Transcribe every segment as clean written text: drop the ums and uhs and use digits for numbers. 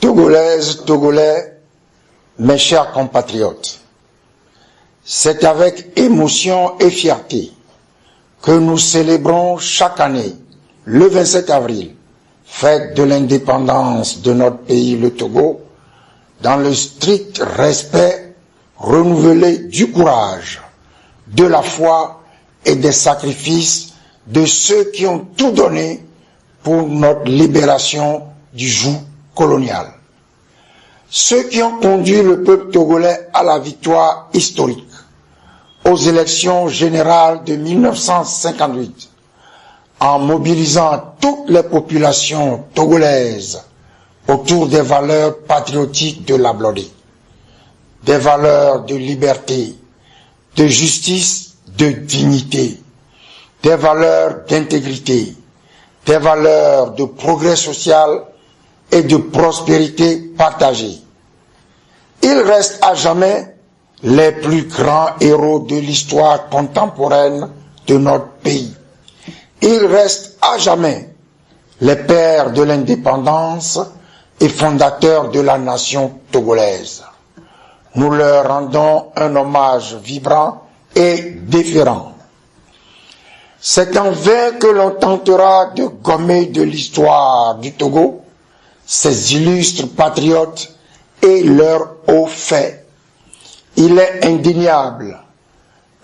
Togolaises, Togolais, mes chers compatriotes, c'est avec émotion et fierté que nous célébrons chaque année, le 27 avril, fête de l'indépendance de notre pays, le Togo, dans le strict respect renouvelé du courage, de la foi et des sacrifices de ceux qui ont tout donné pour notre libération du joug colonial. Ceux qui ont conduit le peuple togolais à la victoire historique aux élections générales de 1958, en mobilisant toutes les populations togolaises autour des valeurs patriotiques de l'Ablodé, des valeurs de liberté, de justice, de dignité, des valeurs d'intégrité, des valeurs de progrès social et de prospérité partagée. Ils restent à jamais les plus grands héros de l'histoire contemporaine de notre pays. Ils restent à jamais les pères de l'indépendance et fondateurs de la nation togolaise. Nous leur rendons un hommage vibrant et déférent. C'est en vain que l'on tentera de gommer de l'histoire du Togo ces illustres patriotes et leurs hauts faits. Il est indéniable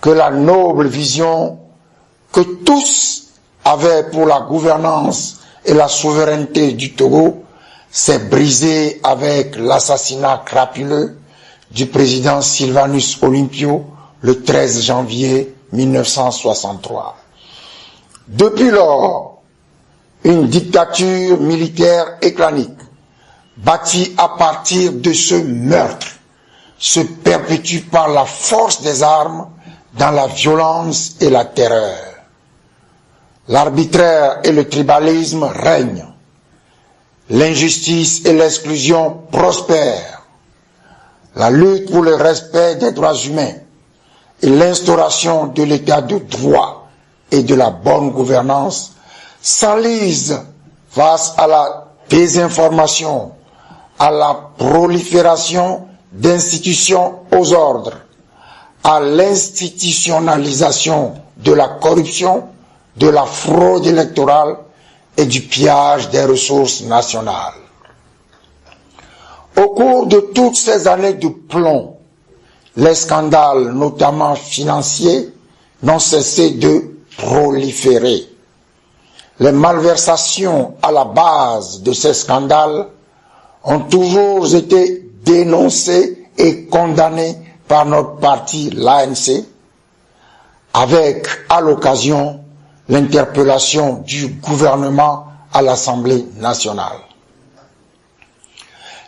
que la noble vision que tous avaient pour la gouvernance et la souveraineté du Togo s'est brisée avec l'assassinat crapuleux du président Sylvanus Olympio le 13 janvier 1963. Depuis lors, une dictature militaire et clanique, bâtie à partir de ce meurtre, se perpétue par la force des armes dans la violence et la terreur. L'arbitraire et le tribalisme règnent. L'injustice et l'exclusion prospèrent. La lutte pour le respect des droits humains et l'instauration de l'état de droit et de la bonne gouvernance s'enlisent face à la désinformation, à la prolifération d'institutions aux ordres, à l'institutionnalisation de la corruption, de la fraude électorale et du pillage des ressources nationales. Au cours de toutes ces années de plomb, les scandales, notamment financiers, n'ont cessé de proliférer. Les malversations à la base de ces scandales ont toujours été dénoncées et condamnées par notre parti, l'ANC, avec, à l'occasion, l'interpellation du gouvernement à l'Assemblée nationale.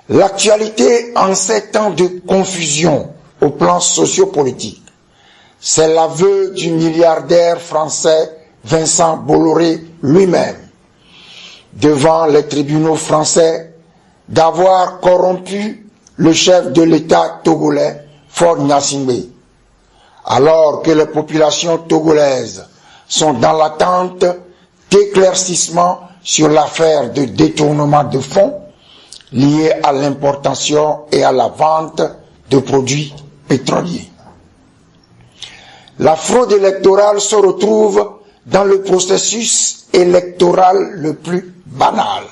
L'actualité en ces temps de confusion au plan sociopolitique, c'est l'aveu du milliardaire français Vincent Bolloré lui-même, devant les tribunaux français, d'avoir corrompu le chef de l'État togolais, Faure Gnassingbé, alors que les populations togolaises sont dans l'attente d'éclaircissements sur l'affaire de détournement de fonds liés à l'importation et à la vente de produits pétroliers. La fraude électorale se retrouve dans le processus électoral le plus banal,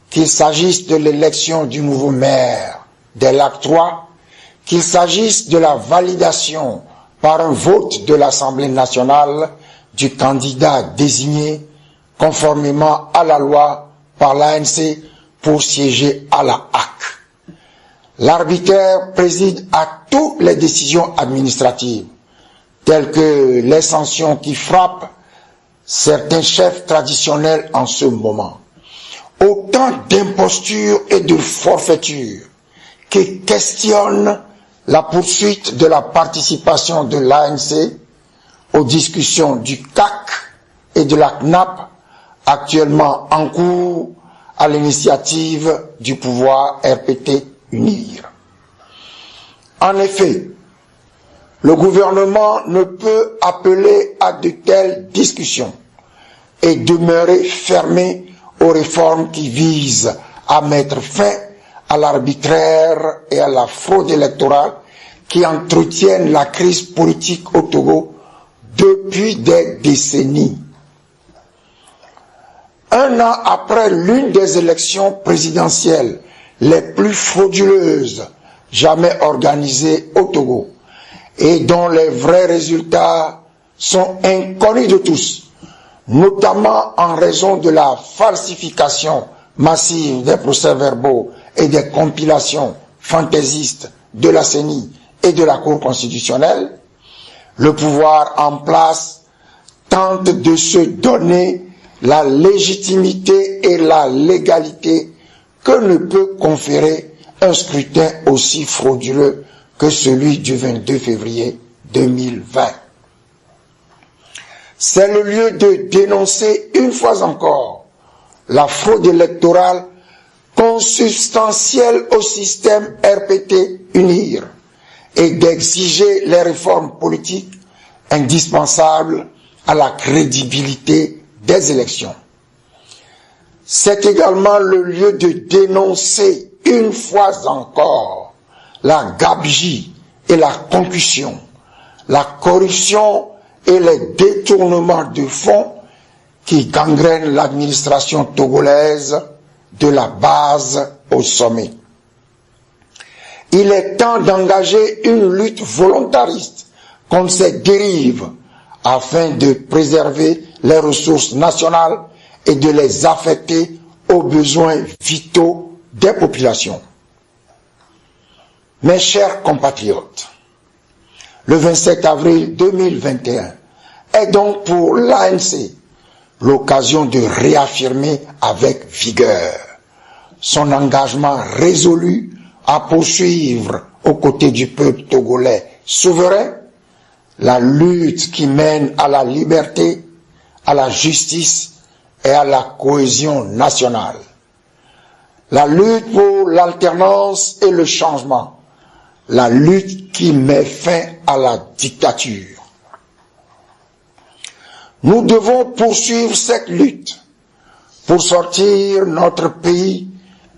qu'il s'agisse de l'élection du nouveau maire des Lacs 3, qu'il s'agisse de la validation par un vote de l'Assemblée nationale du candidat désigné conformément à la loi par l'ANC pour siéger à la HAC. L'arbitraire préside à toutes les décisions administratives, telles que les sanctions qui frappent certains chefs traditionnels en ce moment. Autant d'impostures et de forfaitures qui questionnent la poursuite de la participation de l'ANC aux discussions du CAC et de la CNAP actuellement en cours à l'initiative du pouvoir RPT UNIR. En effet, le gouvernement ne peut appeler à de telles discussions et demeurer fermé aux réformes qui visent à mettre fin à l'arbitraire et à la fraude électorale qui entretiennent la crise politique au Togo depuis des décennies. Un an après l'une des élections présidentielles les plus frauduleuses jamais organisées au Togo et dont les vrais résultats sont inconnus de tous, notamment en raison de la falsification massive des procès-verbaux et des compilations fantaisistes de la CENI et de la Cour constitutionnelle, le pouvoir en place tente de se donner la légitimité et la légalité que ne peut conférer un scrutin aussi frauduleux que celui du 22 février 2020. C'est le lieu de dénoncer une fois encore la fraude électorale consubstantielle au système RPT-UNIR et d'exiger les réformes politiques indispensables à la crédibilité des élections. C'est également le lieu de dénoncer une fois encore la gabegie et la concussion, la corruption et les détournements de fonds qui gangrènent l'administration togolaise de la base au sommet. Il est temps d'engager une lutte volontariste contre ces dérives afin de préserver les ressources nationales et de les affecter aux besoins vitaux des populations. Mes chers compatriotes, le 27 avril 2021 est donc pour l'ANC l'occasion de réaffirmer avec vigueur son engagement résolu à poursuivre aux côtés du peuple togolais souverain la lutte qui mène à la liberté, à la justice et à la cohésion nationale. La lutte pour l'alternance et le changement. La lutte qui met fin à la dictature. Nous devons poursuivre cette lutte pour sortir notre pays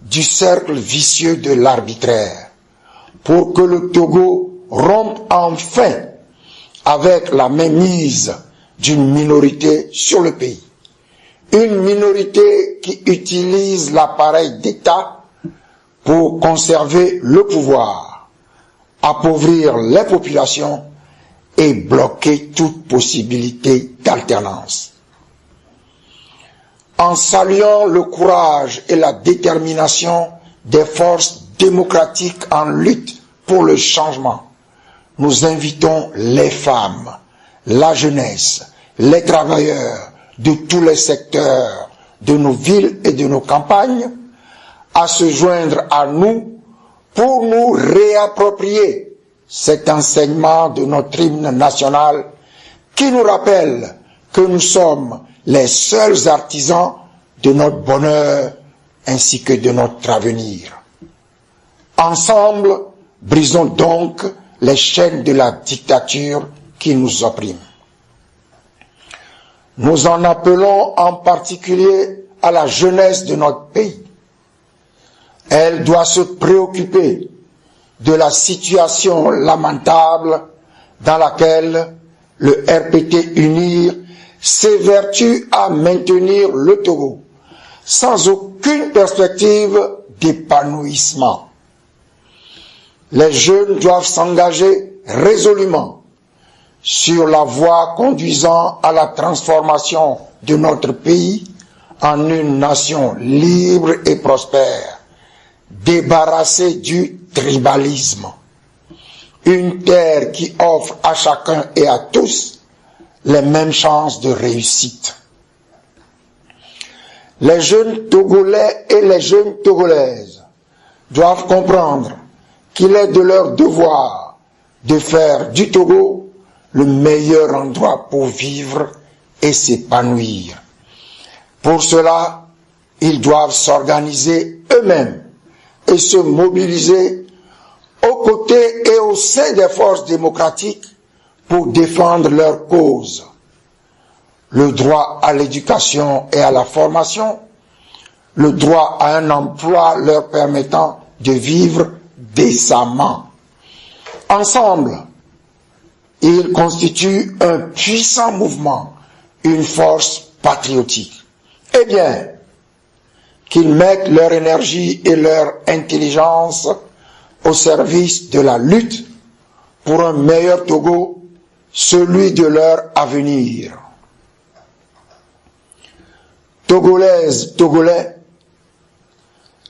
du cercle vicieux de l'arbitraire, pour que le Togo rompe enfin avec la mainmise d'une minorité sur le pays. Une minorité qui utilise l'appareil d'État pour conserver le pouvoir, appauvrir les populations et bloquer toute possibilité d'alternance. En saluant le courage et la détermination des forces démocratiques en lutte pour le changement, nous invitons les femmes, la jeunesse, les travailleurs de tous les secteurs de nos villes et de nos campagnes à se joindre à nous pour nous réapproprier cet enseignement de notre hymne national qui nous rappelle que nous sommes les seuls artisans de notre bonheur ainsi que de notre avenir. Ensemble, brisons donc les chaînes de la dictature qui nous opprime. Nous en appelons en particulier à la jeunesse de notre pays. Elle doit se préoccuper de la situation lamentable dans laquelle le RPT-UNIR s'évertue à maintenir le Togo, sans aucune perspective d'épanouissement. Les jeunes doivent s'engager résolument sur la voie conduisant à la transformation de notre pays en une nation libre et prospère, débarrassée du tribalisme, une terre qui offre à chacun et à tous les mêmes chances de réussite. Les jeunes Togolais et les jeunes Togolaises doivent comprendre qu'il est de leur devoir de faire du Togo le meilleur endroit pour vivre et s'épanouir. Pour cela, ils doivent s'organiser eux-mêmes et se mobiliser aux côtés et au sein des forces démocratiques pour défendre leur cause. Le droit à l'éducation et à la formation, le droit à un emploi leur permettant de vivre décemment. Ensemble, ils constituent un puissant mouvement, une force patriotique. Eh bien, qu'ils mettent leur énergie et leur intelligence au service de la lutte pour un meilleur Togo, celui de leur avenir. Togolaises, Togolais,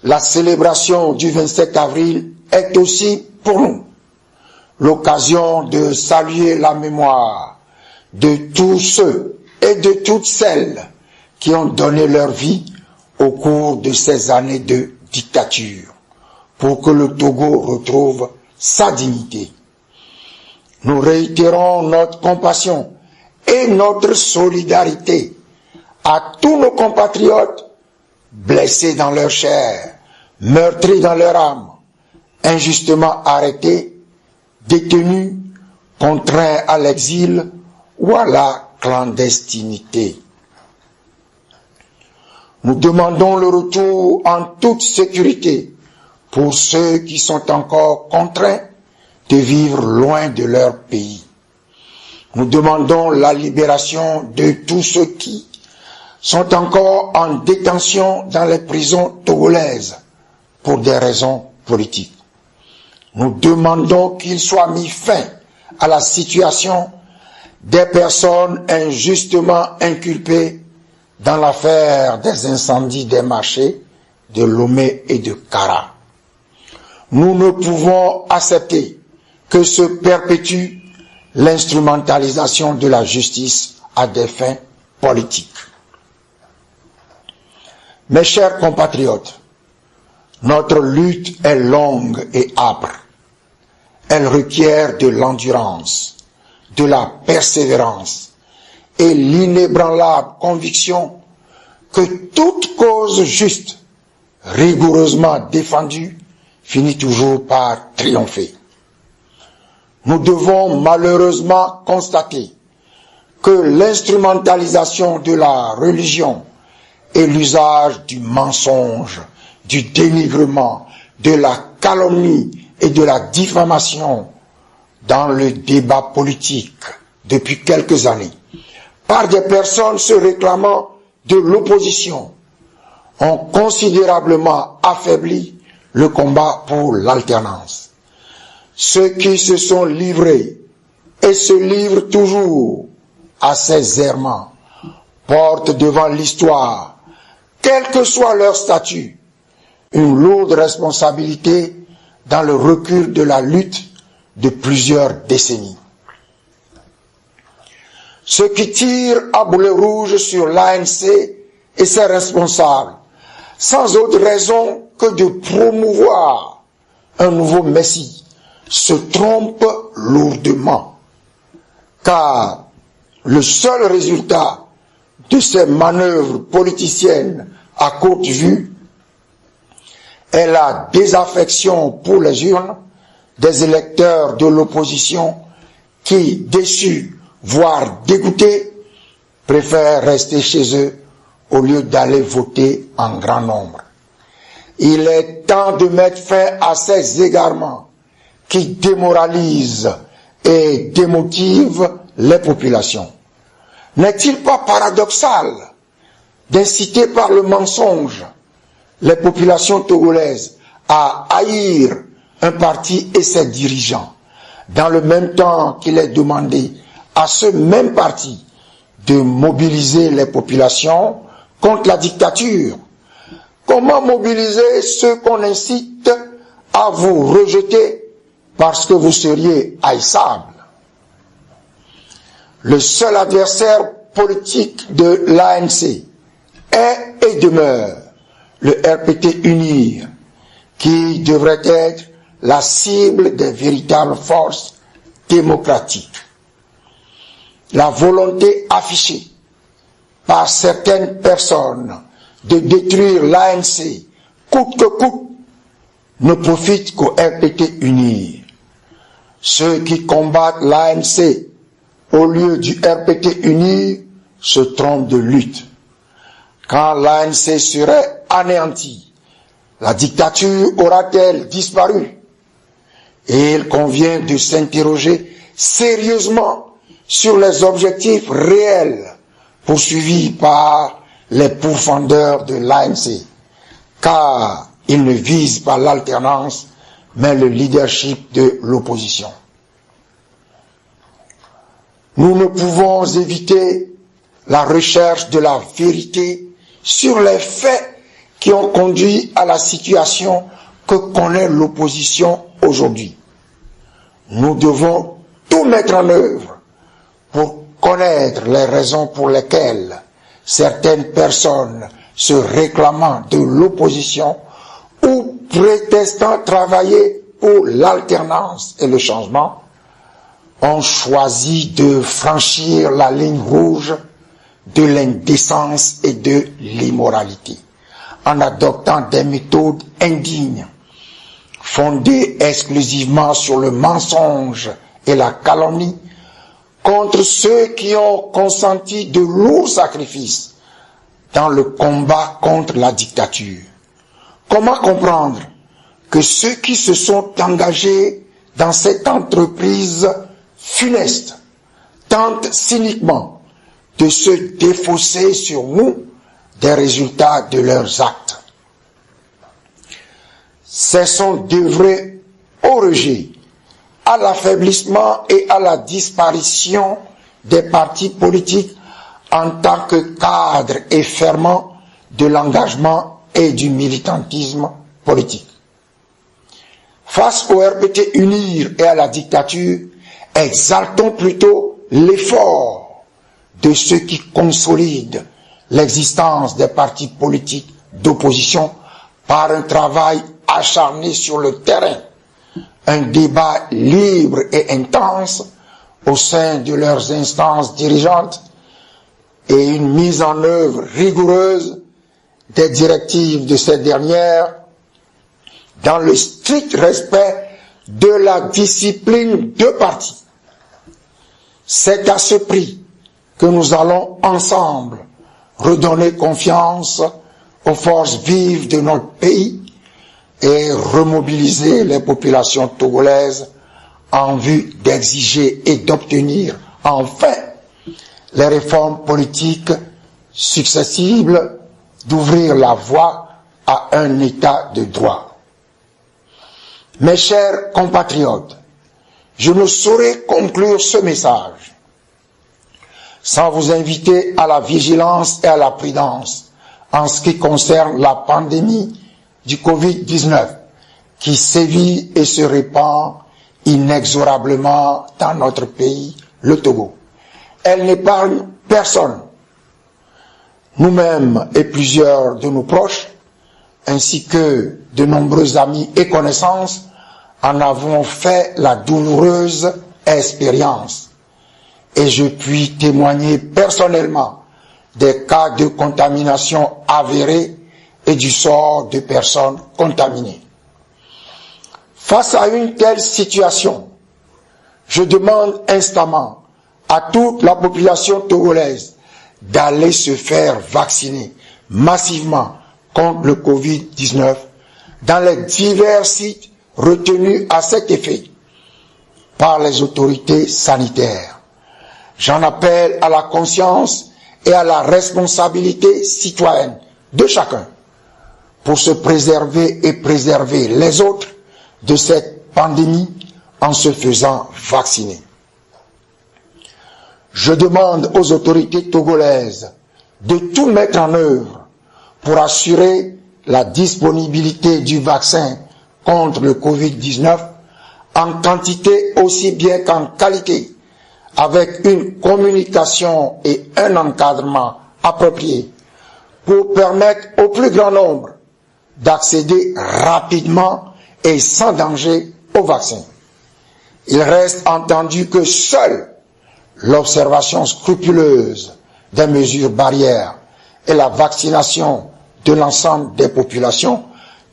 la célébration du 27 avril est aussi pour nous l'occasion de saluer la mémoire de tous ceux et de toutes celles qui ont donné leur vie au cours de ces années de dictature pour que le Togo retrouve sa dignité. Nous réitérons notre compassion et notre solidarité à tous nos compatriotes blessés dans leur chair, meurtris dans leur âme, injustement arrêtés, détenus, contraints à l'exil ou à la clandestinité. Nous demandons le retour en toute sécurité pour ceux qui sont encore contraints de vivre loin de leur pays. Nous demandons la libération de tous ceux qui sont encore en détention dans les prisons togolaises pour des raisons politiques. Nous demandons qu'il soit mis fin à la situation des personnes injustement inculpées dans l'affaire des incendies des marchés de Lomé et de Kara. Nous ne pouvons accepter que se perpétue l'instrumentalisation de la justice à des fins politiques. Mes chers compatriotes, notre lutte est longue et âpre. Elle requiert de l'endurance, de la persévérance et l'inébranlable conviction que toute cause juste, rigoureusement défendue, finit toujours par triompher. Nous devons malheureusement constater que l'instrumentalisation de la religion et l'usage du mensonge, du dénigrement, de la calomnie et de la diffamation dans le débat politique depuis quelques années, par des personnes se réclamant de l'opposition, ont considérablement affaibli le combat pour l'alternance. Ceux qui se sont livrés et se livrent toujours à ces errements portent devant l'histoire, quel que soit leur statut, une lourde responsabilité dans le recul de la lutte de plusieurs décennies. Ceux qui tirent à boulet rouge sur l'ANC et ses responsables, sans autre raison que de promouvoir un nouveau Messie, se trompent lourdement, car le seul résultat de ces manœuvres politiciennes à courte vue est la désaffection pour les urnes des électeurs de l'opposition qui, déçus, voire dégoûtés, préfèrent rester chez eux au lieu d'aller voter en grand nombre. Il est temps de mettre fin à ces égarements qui démoralisent et démotivent les populations. N'est-il pas paradoxal d'inciter par le mensonge les populations togolaises à haïr un parti et ses dirigeants, dans le même temps qu'il est demandé à ce même parti de mobiliser les populations contre la dictature? Comment mobiliser ceux qu'on incite à vous rejeter parce que vous seriez haïssable? Le seul adversaire politique de l'ANC est et demeure le RPT UNIR, qui devrait être la cible des véritables forces démocratiques. La volonté affichée par certaines personnes de détruire l'ANC coûte que coûte ne profite qu'au RPT UNIR. Ceux qui combattent l'ANC au lieu du RPT UNIR se trompent de lutte. Quand l'ANC serait anéantie, La dictature aura-t-elle disparu? Et il convient de s'interroger sérieusement sur les objectifs réels poursuivis par les pourfendeurs de l'ANC, car ils ne visent pas l'alternance, mais le leadership de l'opposition. Nous ne pouvons éviter la recherche de la vérité sur les faits qui ont conduit à la situation que connaît l'opposition aujourd'hui. Nous devons tout mettre en œuvre pour connaître les raisons pour lesquelles certaines personnes se réclamant de l'opposition ou prétestant travailler pour l'alternance et le changement ont choisi de franchir la ligne rouge de l'indécence et de l'immoralité, en adoptant des méthodes indignes, fondées exclusivement sur le mensonge et la calomnie, contre ceux qui ont consenti de lourds sacrifices dans le combat contre la dictature. Comment comprendre que ceux qui se sont engagés dans cette entreprise funeste tentent cyniquement de se défausser sur nous des résultats de leurs actes? Cessons d'œuvrer au rejet, à l'affaiblissement et à la disparition des partis politiques en tant que cadre et ferment de l'engagement et du militantisme politique. Face au RPT unir et à la dictature, exaltons plutôt l'effort de ceux qui consolident l'existence des partis politiques d'opposition par un travail acharné sur le terrain, un débat libre et intense au sein de leurs instances dirigeantes et une mise en œuvre rigoureuse des directives de ces dernières dans le strict respect de la discipline de parti. C'est à ce prix que nous allons ensemble redonner confiance aux forces vives de notre pays et remobiliser les populations togolaises en vue d'exiger et d'obtenir enfin les réformes politiques successibles, d'ouvrir la voie à un état de droit. Mes chers compatriotes, je ne saurais conclure ce message sans vous inviter à la vigilance et à la prudence en ce qui concerne la pandémie du Covid-19 qui sévit et se répand inexorablement dans notre pays, le Togo. Elle n'épargne personne. Nous-mêmes et plusieurs de nos proches, ainsi que de nombreux amis et connaissances, en avons fait la douloureuse expérience. Et je puis témoigner personnellement des cas de contamination avérés et du sort de personnes contaminées. Face à une telle situation, je demande instamment à toute la population togolaise d'aller se faire vacciner massivement contre le Covid-19 dans les divers sites retenus à cet effet par les autorités sanitaires. J'en appelle à la conscience et à la responsabilité citoyenne de chacun pour se préserver et préserver les autres de cette pandémie en se faisant vacciner. Je demande aux autorités togolaises de tout mettre en œuvre pour assurer la disponibilité du vaccin contre le Covid-19 en quantité aussi bien qu'en qualité, avec une communication et un encadrement approprié pour permettre au plus grand nombre d'accéder rapidement et sans danger au vaccin. Il reste entendu que seule l'observation scrupuleuse des mesures barrières et la vaccination de l'ensemble des populations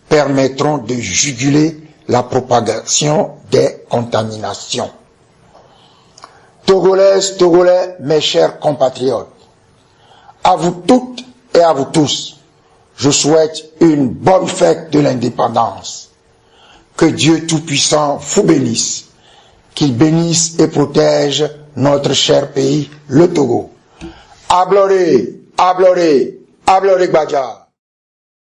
permettront de juguler la propagation des contaminations. Togolaises, Togolais, mes chers compatriotes, à vous toutes et à vous tous, je souhaite une bonne fête de l'indépendance. Que Dieu Tout-Puissant vous bénisse, qu'il bénisse et protège notre cher pays, le Togo. Abloré, abloré, abloré Gbadja.